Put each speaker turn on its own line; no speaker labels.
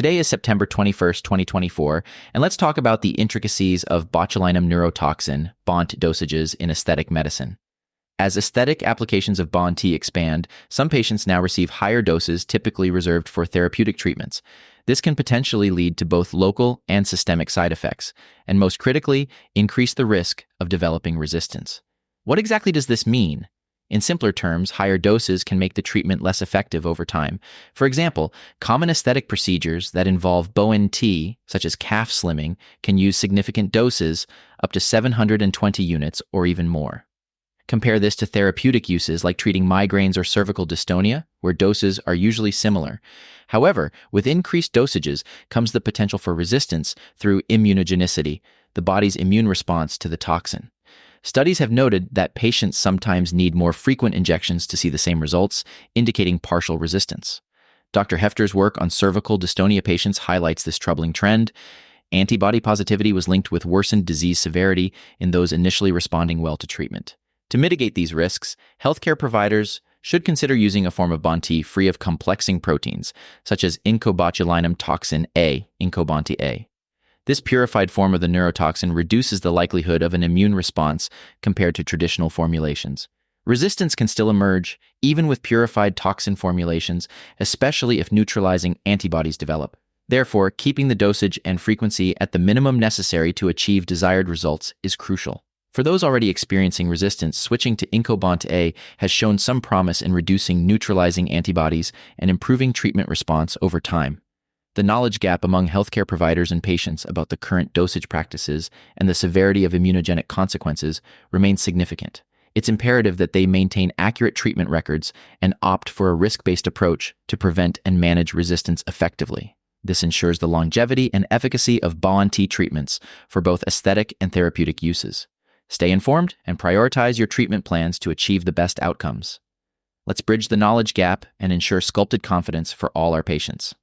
Today is September 21st, 2024, and let's talk about the intricacies of botulinum neurotoxin, BoNT dosages in aesthetic medicine. As aesthetic applications of BoNT expand, some patients now receive higher doses typically reserved for therapeutic treatments. This can potentially lead to both local and systemic side effects, and most critically, increase the risk of developing resistance. What exactly does this mean? In simpler terms, higher doses can make the treatment less effective over time. For example, common aesthetic procedures that involve BoNT, such as calf slimming, can use significant doses, up to 720 units or even more. Compare this to therapeutic uses like treating migraines or cervical dystonia, where doses are usually similar. However, with increased dosages comes the potential for resistance through immunogenicity, the body's immune response to the toxin. Studies have noted that patients sometimes need more frequent injections to see the same results, indicating partial resistance. Dr. Hefter's work on cervical dystonia patients highlights this troubling trend. Antibody positivity was linked with worsened disease severity in those initially responding well to treatment. To mitigate these risks, healthcare providers should consider using a form of BoNT free of complexing proteins, such as incobotulinum toxin A, incoBoNT-A. This purified form of the neurotoxin reduces the likelihood of an immune response compared to traditional formulations. Resistance can still emerge, even with purified toxin formulations, especially if neutralizing antibodies develop. Therefore, keeping the dosage and frequency at the minimum necessary to achieve desired results is crucial. For those already experiencing resistance, switching to incoBoNT-A has shown some promise in reducing neutralizing antibodies and improving treatment response over time. The knowledge gap among healthcare providers and patients about the current dosage practices and the severity of immunogenic consequences remains significant. It's imperative that they maintain accurate treatment records and opt for a risk-based approach to prevent and manage resistance effectively. This ensures the longevity and efficacy of BoNT treatments for both aesthetic and therapeutic uses. Stay informed and prioritize your treatment plans to achieve the best outcomes. Let's bridge the knowledge gap and ensure sculpted confidence for all our patients.